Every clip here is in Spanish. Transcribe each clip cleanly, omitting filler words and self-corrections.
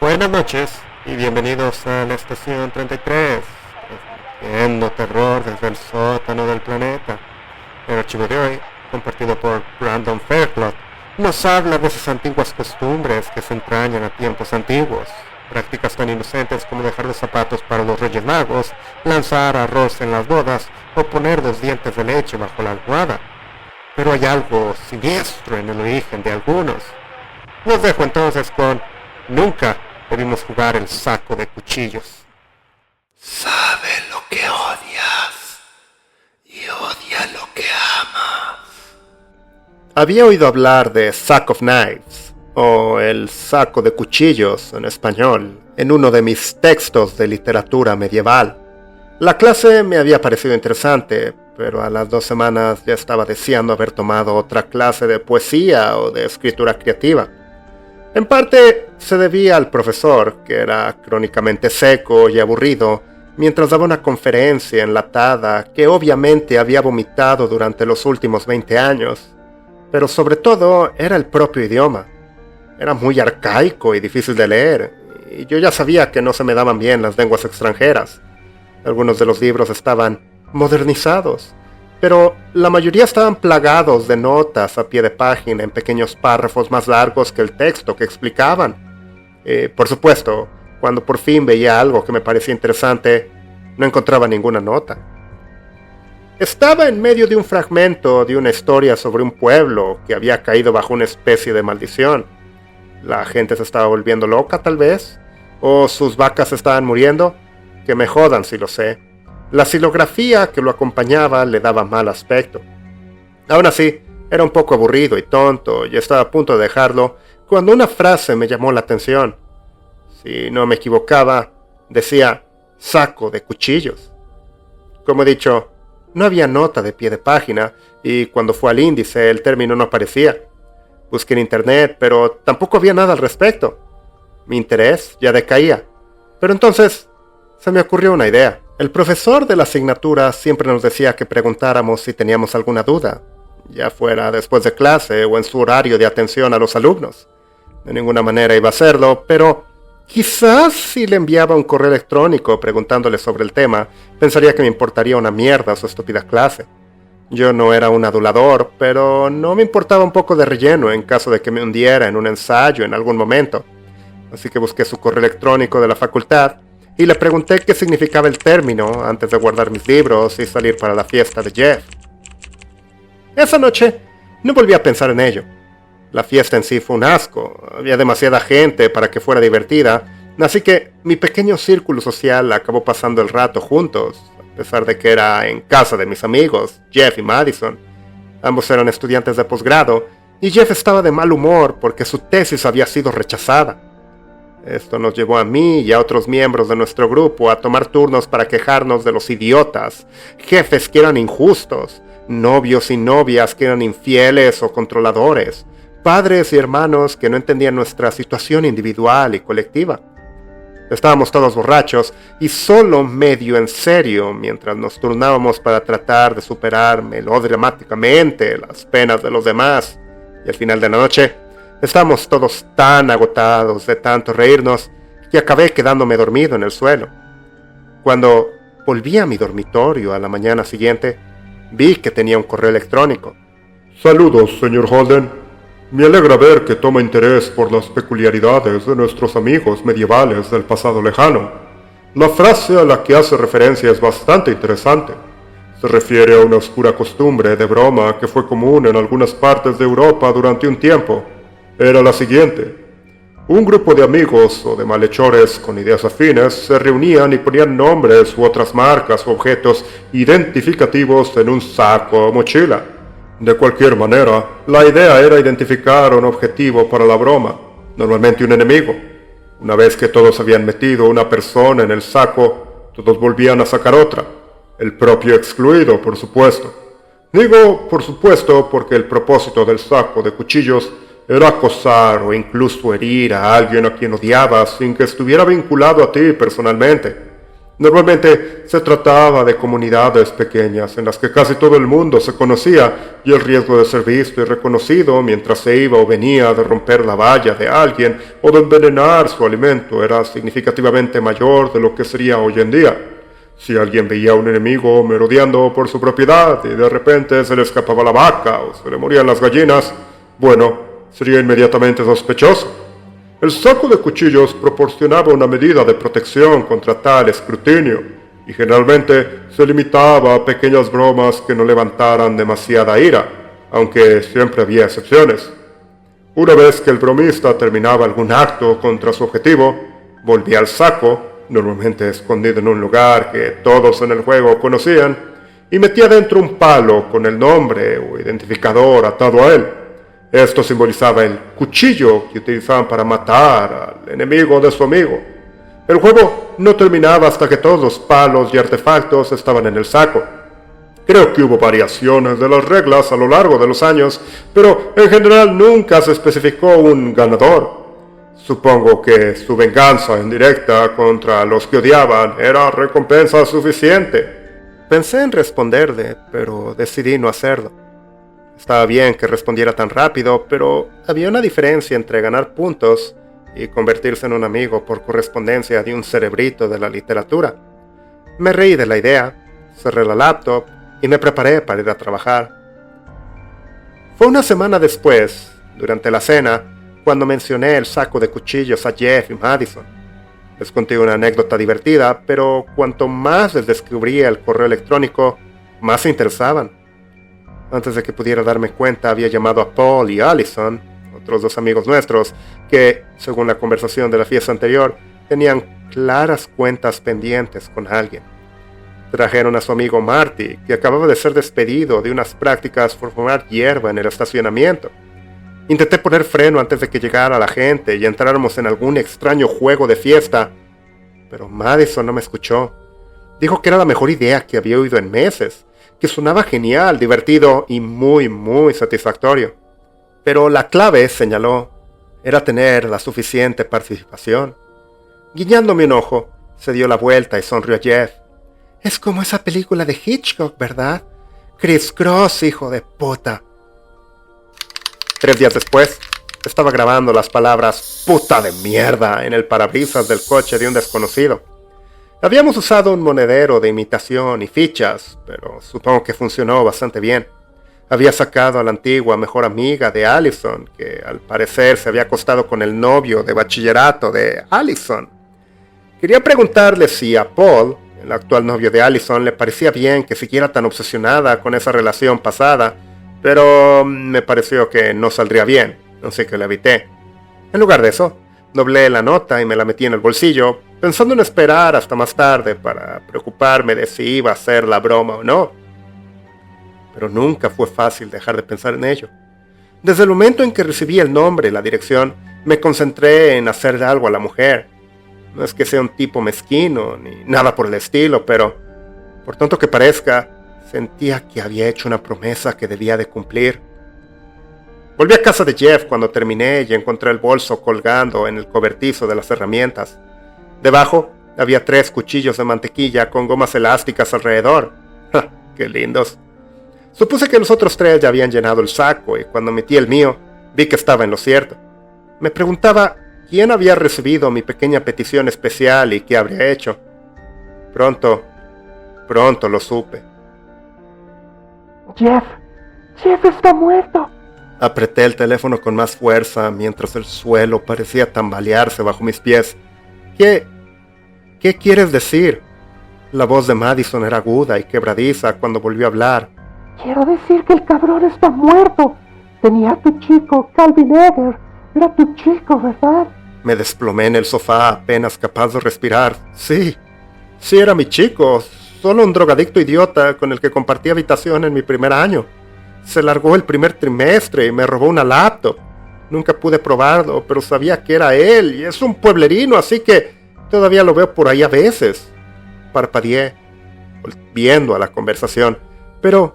Buenas noches y bienvenidos a la estación 33, transmitiendo terror desde el sótano del planeta. El archivo de hoy, compartido por Brandon Faircloth, nos habla de esas antiguas costumbres que se entrañan a tiempos antiguos. Prácticas tan inocentes como dejar los zapatos para los Reyes Magos, lanzar arroz en las bodas o poner 2 dientes de leche bajo la almohada. Pero hay algo siniestro en el origen de algunos. Los dejo entonces con Nunca debimos jugar el saco de cuchillos. Sabe lo que odias y odia lo que amas. Había oído hablar de Sack of Knives, o el saco de cuchillos en español, en uno de mis textos de literatura medieval. La clase me había parecido interesante, pero a las 2 semanas ya estaba deseando haber tomado otra clase de poesía o de escritura creativa. En parte se debía al profesor, que era crónicamente seco y aburrido, mientras daba una conferencia enlatada que obviamente había vomitado durante los últimos 20 años. Pero sobre todo era el propio idioma. Era muy arcaico y difícil de leer, y yo ya sabía que no se me daban bien las lenguas extranjeras. Algunos de los libros estaban modernizados, pero la mayoría estaban plagados de notas a pie de página en pequeños párrafos más largos que el texto que explicaban. Por supuesto, cuando por fin veía algo que me parecía interesante, no encontraba ninguna nota. Estaba en medio de un fragmento de una historia sobre un pueblo que había caído bajo una especie de maldición. La gente se estaba volviendo loca, tal vez, o sus vacas estaban muriendo. Que me jodan si lo sé. La xilografía que lo acompañaba le daba mal aspecto. Aún así, era un poco aburrido y tonto, y estaba a punto de dejarlo, cuando una frase me llamó la atención. Si no me equivocaba, decía saco de cuchillos. Como he dicho, no había nota de pie de página, y cuando fue al índice el término no aparecía. Busqué en internet, pero tampoco había nada al respecto. Mi interés ya decaía. Pero entonces se me ocurrió una idea. El profesor de la asignatura siempre nos decía que preguntáramos si teníamos alguna duda, ya fuera después de clase o en su horario de atención a los alumnos. De ninguna manera iba a hacerlo, pero quizás si le enviaba un correo electrónico preguntándole sobre el tema, pensaría que me importaría una mierda su estúpida clase. Yo no era un adulador, pero no me importaba un poco de relleno en caso de que me hundiera en un ensayo en algún momento. Así que busqué su correo electrónico de la facultad y le pregunté qué significaba el término antes de guardar mis libros y salir para la fiesta de Jeff. Esa noche no volví a pensar en ello. La fiesta en sí fue un asco, había demasiada gente para que fuera divertida, así que mi pequeño círculo social acabó pasando el rato juntos, a pesar de que era en casa de mis amigos, Jeff y Madison. Ambos eran estudiantes de posgrado, y Jeff estaba de mal humor porque su tesis había sido rechazada. Esto nos llevó a mí y a otros miembros de nuestro grupo a tomar turnos para quejarnos de los idiotas, jefes que eran injustos, novios y novias que eran infieles o controladores, padres y hermanos que no entendían nuestra situación individual y colectiva. Estábamos todos borrachos y solo medio en serio mientras nos turnábamos para tratar de superar melodramáticamente las penas de los demás, y al final de la noche estábamos todos tan agotados de tanto reírnos que acabé quedándome dormido en el suelo. Cuando volví a mi dormitorio a la mañana siguiente, vi que tenía un correo electrónico. Saludos, señor Holden. Me alegra ver que toma interés por las peculiaridades de nuestros amigos medievales del pasado lejano. La frase a la que hace referencia es bastante interesante. Se refiere a una oscura costumbre de broma que fue común en algunas partes de Europa durante un tiempo. Era la siguiente: un grupo de amigos o de malhechores con ideas afines se reunían y ponían nombres u otras marcas u objetos identificativos en un saco o mochila. De cualquier manera, la idea era identificar un objetivo para la broma, normalmente un enemigo. Una vez que todos habían metido una persona en el saco, todos volvían a sacar otra, el propio excluido, por supuesto. Digo por supuesto porque el propósito del saco de cuchillos era acosar o incluso herir a alguien a quien odiabas sin que estuviera vinculado a ti personalmente. Normalmente se trataba de comunidades pequeñas en las que casi todo el mundo se conocía y el riesgo de ser visto y reconocido mientras se iba o venía de romper la valla de alguien o de envenenar su alimento era significativamente mayor de lo que sería hoy en día. Si alguien veía a un enemigo merodeando por su propiedad y de repente se le escapaba la vaca o se le morían las gallinas, bueno, sería inmediatamente sospechoso. El saco de cuchillos proporcionaba una medida de protección contra tal escrutinio y generalmente se limitaba a pequeñas bromas que no levantaran demasiada ira, aunque siempre había excepciones. Una vez que el bromista terminaba algún acto contra su objetivo, volvía al saco, normalmente escondido en un lugar que todos en el juego conocían, y metía dentro un palo con el nombre o identificador atado a él. Esto simbolizaba el cuchillo que utilizaban para matar al enemigo de su amigo. El juego no terminaba hasta que todos los palos y artefactos estaban en el saco. Creo que hubo variaciones de las reglas a lo largo de los años, pero en general nunca se especificó un ganador. Supongo que su venganza indirecta contra los que odiaban era recompensa suficiente. Pensé en responderle, pero decidí no hacerlo. Estaba bien que respondiera tan rápido, pero había una diferencia entre ganar puntos y convertirse en un amigo por correspondencia de un cerebrito de la literatura. Me reí de la idea, cerré la laptop y me preparé para ir a trabajar. Fue una semana después, durante la cena, cuando mencioné el saco de cuchillos a Jeff y Madison. Les conté una anécdota divertida, pero cuanto más les descubría el correo electrónico, más se interesaban. Antes de que pudiera darme cuenta, había llamado a Paul y Allison, otros dos amigos nuestros, que, según la conversación de la fiesta anterior, tenían claras cuentas pendientes con alguien. Trajeron a su amigo Marty, que acababa de ser despedido de unas prácticas por fumar hierba en el estacionamiento. Intenté poner freno antes de que llegara la gente y entráramos en algún extraño juego de fiesta, pero Madison no me escuchó. Dijo que era la mejor idea que había oído en meses, que sonaba genial, divertido y muy satisfactorio. Pero la clave, señaló, era tener la suficiente participación. Guiñándome un ojo, se dio la vuelta y sonrió a Jeff. Es como esa película de Hitchcock, ¿verdad? Criss Cross, hijo de puta. 3 días después, estaba grabando las palabras puta de mierda en el parabrisas del coche de un desconocido. Habíamos usado un monedero de imitación y fichas, pero supongo que funcionó bastante bien. Había sacado a la antigua mejor amiga de Allison, que al parecer se había acostado con el novio de bachillerato de Allison. Quería preguntarle si a Paul, el actual novio de Allison, le parecía bien que siguiera tan obsesionada con esa relación pasada, pero me pareció que no saldría bien, así que la evité. En lugar de eso, doblé la nota y me la metí en el bolsillo, pensando en esperar hasta más tarde para preocuparme de si iba a ser la broma o no. Pero nunca fue fácil dejar de pensar en ello. Desde el momento en que recibí el nombre y la dirección, me concentré en hacerle algo a la mujer. No es que sea un tipo mezquino, ni nada por el estilo, pero, por tonto que parezca, sentía que había hecho una promesa que debía de cumplir. Volví a casa de Jeff cuando terminé y encontré el bolso colgando en el cobertizo de las herramientas. Debajo había 3 cuchillos de mantequilla con gomas elásticas alrededor. ¡Ja! ¡Qué lindos! Supuse que los otros 3 ya habían llenado el saco y cuando metí el mío, vi que estaba en lo cierto. Me preguntaba quién había recibido mi pequeña petición especial y qué habría hecho. Pronto lo supe. Jeff está muerto. Apreté el teléfono con más fuerza mientras el suelo parecía tambalearse bajo mis pies. ¿Qué quieres decir? La voz de Madison era aguda y quebradiza cuando volvió a hablar. Quiero decir que el cabrón está muerto. Tenía a tu chico, Calvin Egger. Era tu chico, ¿verdad? Me desplomé en el sofá, apenas capaz de respirar. Sí era mi chico. Solo un drogadicto idiota con el que compartí habitación en mi primer año. Se largó el primer trimestre y me robó una laptop. Nunca pude probarlo, pero sabía que era él y es un pueblerino, así que todavía lo veo por ahí a veces. Parpadeé, volviendo a la conversación. Pero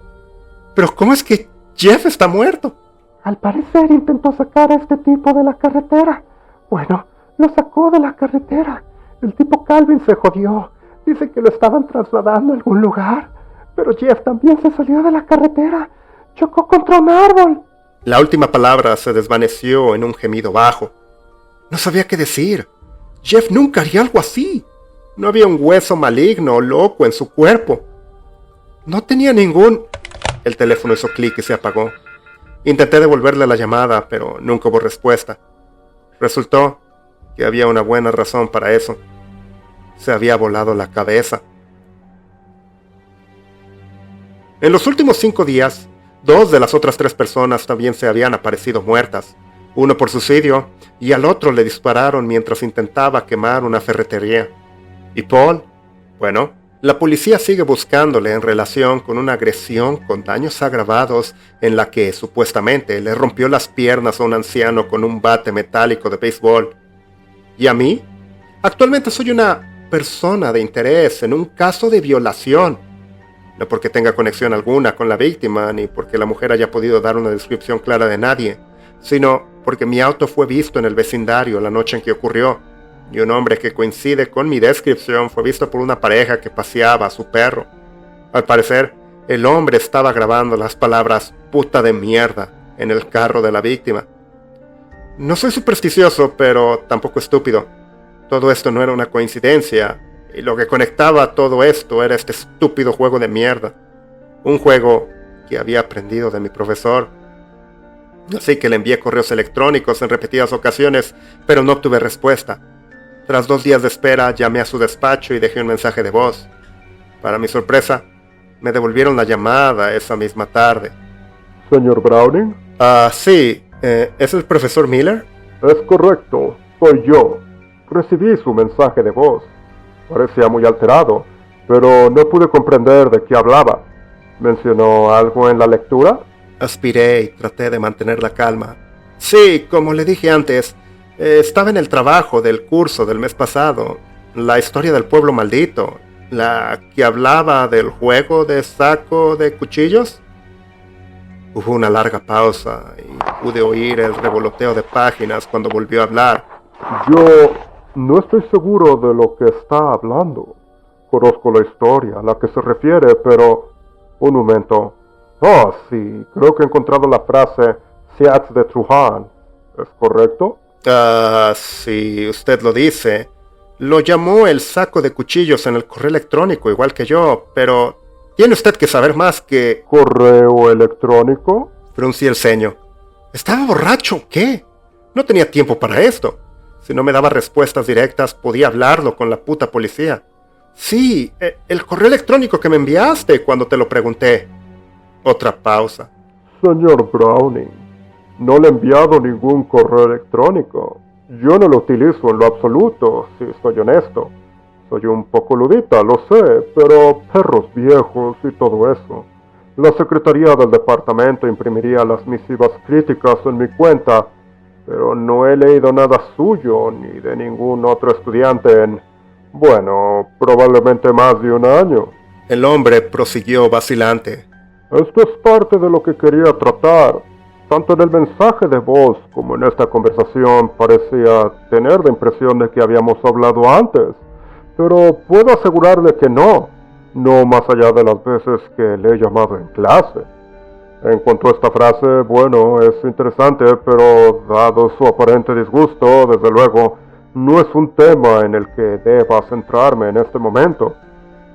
¿cómo es que Jeff está muerto? Al parecer intentó sacar a este tipo de la carretera. Bueno, lo sacó de la carretera. El tipo Calvin se jodió. Dice que lo estaban trasladando a algún lugar, pero Jeff también se salió de la carretera. Chocó contra un árbol. La última palabra se desvaneció en un gemido bajo. No sabía qué decir. Jeff nunca haría algo así. No había un hueso maligno o loco en su cuerpo. No tenía ningún... El teléfono hizo clic y se apagó. Intenté devolverle la llamada, pero nunca hubo respuesta. Resultó que había una buena razón para eso. Se había volado la cabeza. En los últimos 5 días, 2 de las otras 3 personas también se habían aparecido muertas. Uno por suicidio y al otro le dispararon mientras intentaba quemar una ferretería. ¿Y Paul? Bueno, la policía sigue buscándole en relación con una agresión con daños agravados en la que supuestamente le rompió las piernas a un anciano con un bate metálico de béisbol. ¿Y a mí? Actualmente soy una persona de interés en un caso de violación. No porque tenga conexión alguna con la víctima, ni porque la mujer haya podido dar una descripción clara de nadie, sino porque mi auto fue visto en el vecindario la noche en que ocurrió, y un hombre que coincide con mi descripción fue visto por una pareja que paseaba a su perro. Al parecer, el hombre estaba grabando las palabras "puta de mierda" en el carro de la víctima. No soy supersticioso, pero tampoco estúpido. Todo esto no era una coincidencia, y lo que conectaba todo esto era este estúpido juego de mierda. Un juego que había aprendido de mi profesor. Así que le envié correos electrónicos en repetidas ocasiones, pero no obtuve respuesta. Tras 2 días de espera, llamé a su despacho y dejé un mensaje de voz. Para mi sorpresa, me devolvieron la llamada esa misma tarde. Señor Browning. Sí, ¿es el profesor Miller? Es correcto, soy yo. Recibí su mensaje de voz. Parecía muy alterado, pero no pude comprender de qué hablaba. ¿Mencionó algo en la lectura? Aspiré y traté de mantener la calma. Sí, como le dije antes, estaba en el trabajo del curso del mes pasado. La historia del pueblo maldito. La que hablaba del juego de saco de cuchillos. Hubo una larga pausa y pude oír el revoloteo de páginas cuando volvió a hablar. Yo no estoy seguro de lo que está hablando. Conozco la historia a la que se refiere, pero... Un momento. Oh, sí, creo que he encontrado la frase Seats de Truhan. ¿Es correcto? Si usted lo dice. Lo llamó el saco de cuchillos en el correo electrónico, igual que yo, pero... Tiene usted que saber más que... ¿Correo electrónico? Fruncí el ceño. ¿Estaba borracho o qué? No tenía tiempo para esto. Si no me daba respuestas directas, podía hablarlo con la puta policía. Sí, el correo electrónico que me enviaste cuando te lo pregunté. Otra pausa. Señor Browning, no le he enviado ningún correo electrónico. Yo no lo utilizo en lo absoluto, si soy honesto. Soy un poco ludita, lo sé, pero perros viejos y todo eso. La secretaría del departamento imprimiría las misivas críticas en mi cuenta, pero no he leído nada suyo ni de ningún otro estudiante en, bueno, probablemente más de un año. El hombre prosiguió vacilante. Esto es parte de lo que quería tratar. Tanto en el mensaje de voz como en esta conversación parecía tener la impresión de que habíamos hablado antes. Pero puedo asegurarle que no más allá de las veces que le he llamado en clase. En cuanto a esta frase, bueno, es interesante, pero dado su aparente disgusto, desde luego, no es un tema en el que deba centrarme en este momento.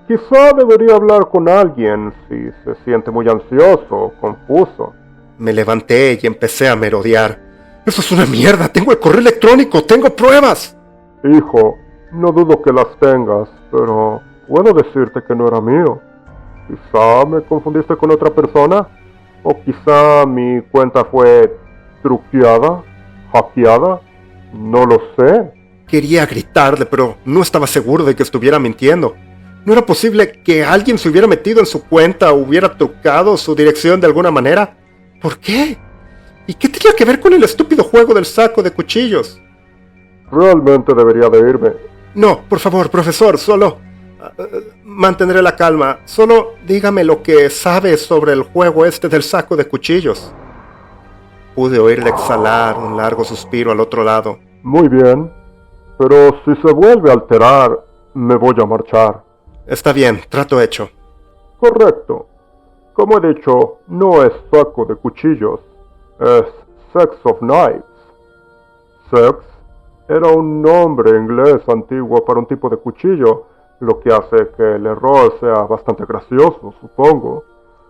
Quizá debería hablar con alguien si se siente muy ansioso o confuso. Me levanté y empecé a merodear. ¡Eso es una mierda! ¡Tengo el correo electrónico! ¡Tengo pruebas! Hijo, no dudo que las tengas, pero puedo decirte que no era mío. Quizá me confundiste con otra persona, o quizá mi cuenta fue truqueada, hackeada, no lo sé. Quería gritarle, pero no estaba seguro de que estuviera mintiendo. ¿No era posible que alguien se hubiera metido en su cuenta o hubiera trucado su dirección de alguna manera? ¿Por qué? ¿Y qué tenía que ver con el estúpido juego del saco de cuchillos? Realmente debería de irme. No, por favor, profesor, solo... mantendré la calma. Solo dígame lo que sabe sobre el juego este del saco de cuchillos. Pude oírle exhalar un largo suspiro al otro lado. Muy bien, pero si se vuelve a alterar, me voy a marchar. Está bien, trato hecho. Correcto. Como he dicho, no es saco de cuchillos, es Sex of Knives. Sex era un nombre inglés antiguo para un tipo de cuchillo, lo que hace que el error sea bastante gracioso, supongo.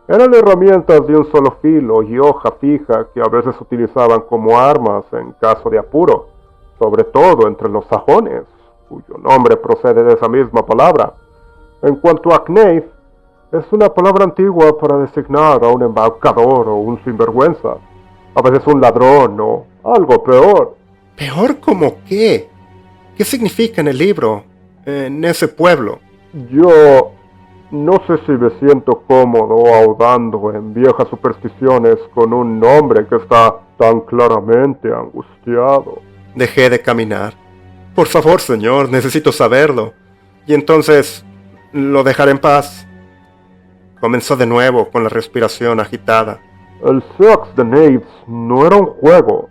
Eran herramientas de un solo filo y hoja fija que a veces utilizaban como armas en caso de apuro, sobre todo entre los sajones, cuyo nombre procede de esa misma palabra. En cuanto a knife, es una palabra antigua para designar a un embaucador o un sinvergüenza, a veces un ladrón o algo peor. ¿Peor como qué? ¿Qué significa en el libro, en ese pueblo? Yo no sé si me siento cómodo ahondando en viejas supersticiones con un hombre que está tan claramente angustiado. Dejé de caminar. Por favor, señor, necesito saberlo. Y entonces, lo dejaré en paz. Comenzó de nuevo con la respiración agitada. El Sex de Knives no era un juego,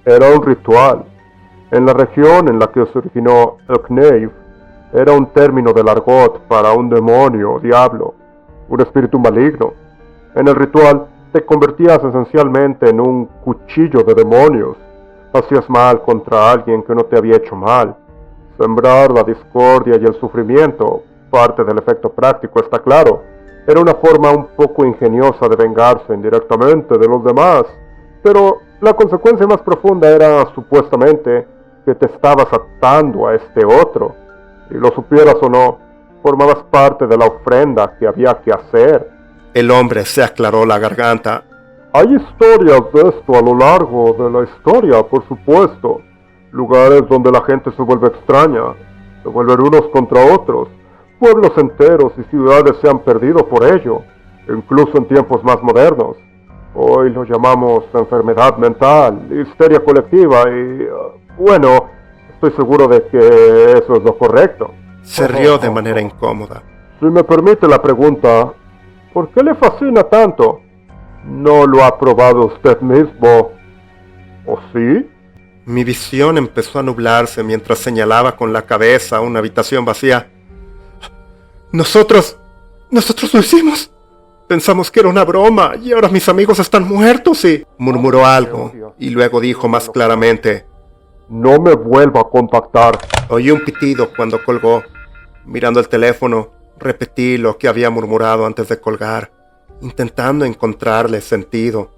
era un ritual. En la región en la que se originó el Knave, era un término del argot para un demonio o diablo, un espíritu maligno. En el ritual te convertías esencialmente en un cuchillo de demonios. Hacías mal contra alguien que no te había hecho mal. Sembrar la discordia y el sufrimiento, parte del efecto práctico, está claro. Era una forma un poco ingeniosa de vengarse indirectamente de los demás, pero la consecuencia más profunda era, supuestamente, que te estabas atando a este otro. Y lo supieras o no, formabas parte de la ofrenda que había que hacer. El hombre se aclaró la garganta. Hay historias de esto a lo largo de la historia, por supuesto. Lugares donde la gente se vuelve extraña, se vuelven unos contra otros. Pueblos enteros y ciudades se han perdido por ello, incluso en tiempos más modernos. Hoy lo llamamos enfermedad mental, histeria colectiva y... bueno, estoy seguro de que eso es lo correcto. Se rió de manera incómoda. Si me permite la pregunta, ¿por qué le fascina tanto? ¿No lo ha probado usted mismo? ¿O sí? Mi visión empezó a nublarse mientras señalaba con la cabeza una habitación vacía. Nosotros lo hicimos. Pensamos que era una broma y ahora mis amigos están muertos y... Murmuró algo y luego dijo más claramente. No me vuelva a contactar. Oí un pitido cuando colgó. Mirando el teléfono, repetí lo que había murmurado antes de colgar, intentando encontrarle sentido.